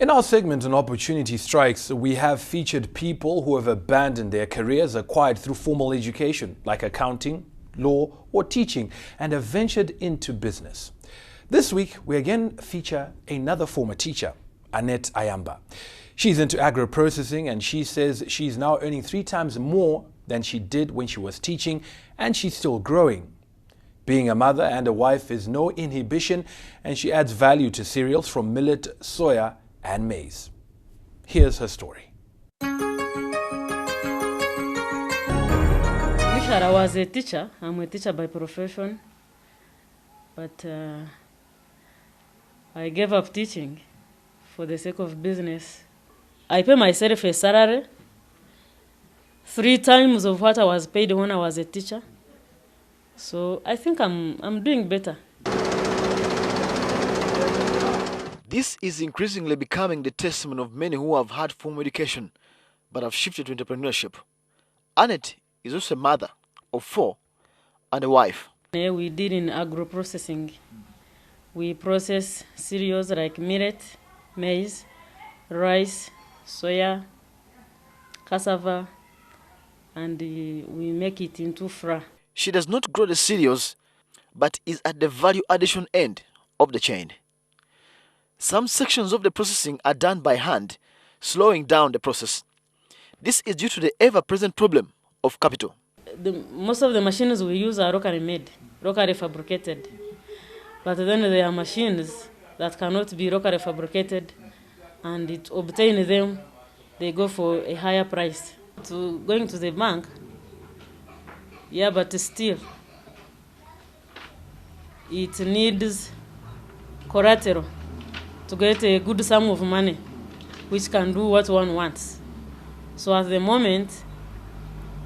In our segment on Opportunity Strikes, we have featured people who have abandoned their careers acquired through formal education, like accounting, law, or teaching, and have ventured into business. This week, we again feature another former teacher, Annette Ayamba. She's into agro-processing, and she says she's now earning 3 times more than she did when she was teaching, and she's still growing. Being a mother and a wife is no inhibition, and she adds value to cereals from millet, soya, and maize. Here's her story. I was a teacher. I'm a teacher by profession, but I gave up teaching for the sake of business. I pay myself a salary 3 times of what I was paid when I was a teacher. So I think I'm doing better. This is increasingly becoming the testimony of many who have had formal education but have shifted to entrepreneurship. Annette is also a mother of 4 and a wife. We deal in agro-processing. We process cereals like millet, maize, rice, soya, cassava, and we make it into flour. She does not grow the cereals but is at the value addition end of the chain. Some sections of the processing are done by hand, slowing down the process. This is due to the ever-present problem of capital. Most of the machines we use are locally made, locally fabricated. But then there are machines that cannot be locally fabricated, and to obtain them, they go for a higher price. Going to the bank, yeah, but still, it needs collateral to get a good sum of money, which can do what one wants. So at the moment,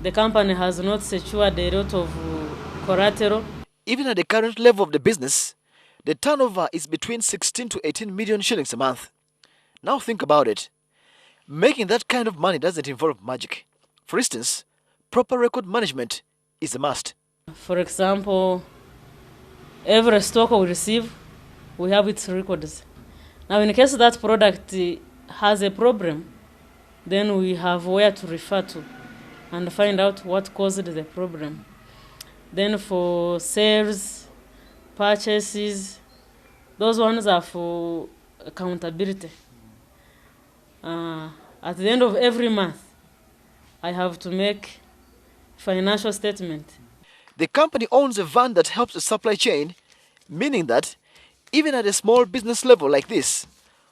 the company has not secured a lot of collateral. Even at the current level of the business, the turnover is between 16 to 18 million shillings a month. Now think about it. Making that kind of money doesn't involve magic. For instance, proper record management is a must. For example, every stock we receive, we have its records. Now, in case that product has a problem, then we have where to refer to and find out what caused the problem. Then for sales, purchases, those ones are for accountability. At the end of every month, I have to make financial statement. The company owns a van that helps the supply chain, meaning that even at a small business level like this,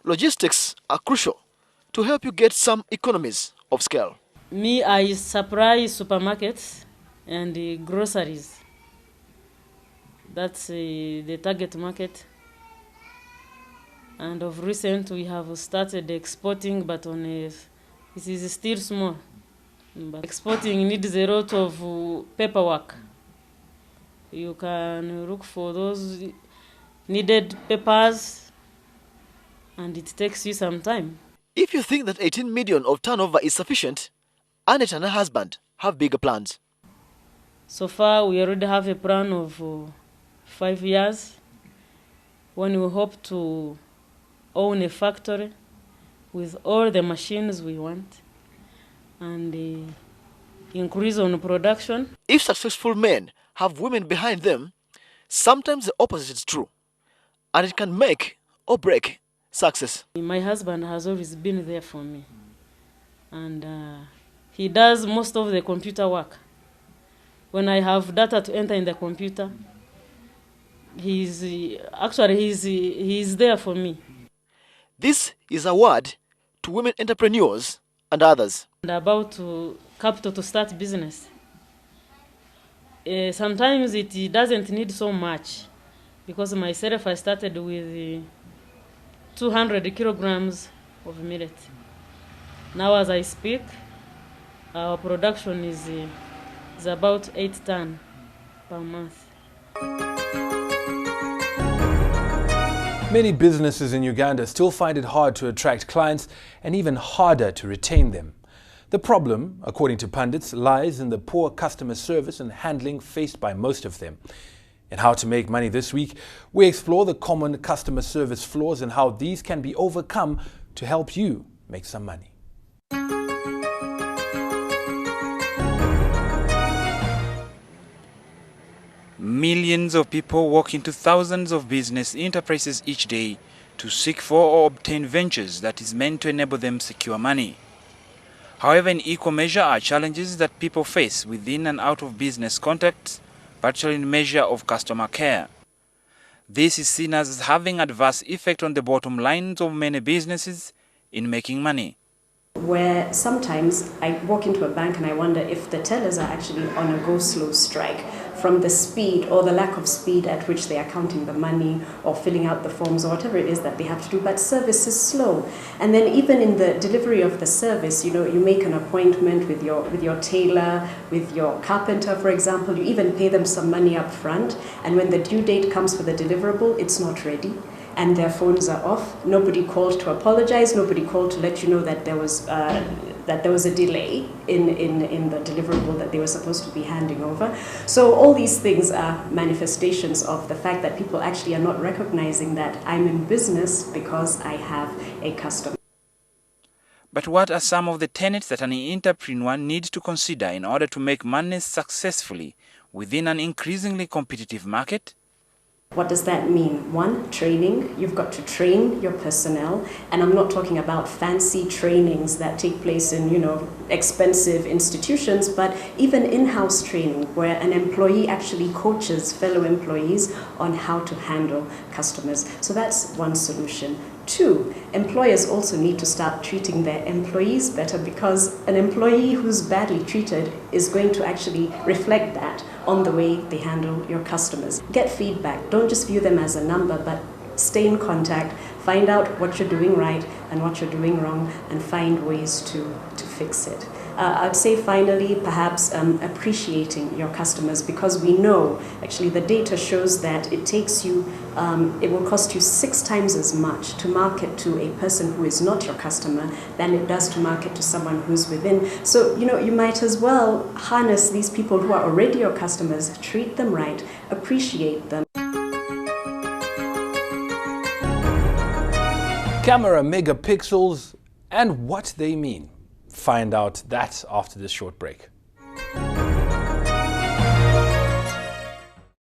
logistics are crucial to help you get some economies of scale. Me, I supply supermarkets and groceries. That's the target market. And of recent, we have started exporting, but it is still small. But exporting needs a lot of paperwork. You can look for those needed papers, and it takes you some time. If you think that 18 million of turnover is sufficient, Annette and her husband have bigger plans. So far, we already have a plan of 5 years when we hope to own a factory with all the machines we want and increase on production. If successful men have women behind them, sometimes the opposite is true, and it can make or break success. My husband has always been there for me, and he does most of the computer work. When I have data to enter in the computer, he's there for me. This is a word to women entrepreneurs and others. And about capital to start business. Sometimes it doesn't need so much, because myself I started with 200 kilograms of millet. Now as I speak, our production is about 8 tons per month. Many businesses in Uganda still find it hard to attract clients and even harder to retain them. The problem, according to pundits, lies in the poor customer service and handling faced by most of them. In How to Make Money this week, we explore the common customer service flaws and how these can be overcome to help you make some money. Millions of people walk into thousands of business enterprises each day to seek for or obtain ventures that is meant to enable them secure money. However, in equal measure are challenges that people face within and out of business contexts, particularly in measure of customer care. This is seen as having adverse effect on the bottom lines of many businesses in making money. Where sometimes I walk into a bank and I wonder if the tellers are actually on a go-slow strike from the speed or the lack of speed at which they are counting the money or filling out the forms or whatever it is that they have to do, but service is slow. And then even in the delivery of the service, you make an appointment with your tailor, with your carpenter, for example, you even pay them some money up front, and when the due date comes for the deliverable, it's not ready. And their phones are off. Nobody called to apologize. Nobody called to let you know that there was a delay in the deliverable that they were supposed to be handing over. So all these things are manifestations of the fact that people actually are not recognizing that I'm in business because I have a customer. But what are some of the tenets that an entrepreneur needs to consider in order to make money successfully within an increasingly competitive market? What does that mean? One, training. You've got to train your personnel. And I'm not talking about fancy trainings that take place in, expensive institutions, but even in-house training where an employee actually coaches fellow employees on how to handle customers. So that's one solution. Two, employers also need to start treating their employees better, because an employee who's badly treated is going to actually reflect that on the way they handle your customers. Get feedback. Don't just view them as a number, but stay in contact, find out what you're doing right and what you're doing wrong, and find ways to fix it. I'd say finally, perhaps appreciating your customers, because we know, actually the data shows that it takes you, it will cost you 6 times as much to market to a person who is not your customer than it does to market to someone who's within. So, you might as well harness these people who are already your customers, treat them right, appreciate them. Camera megapixels and what they mean. Find out that after this short break.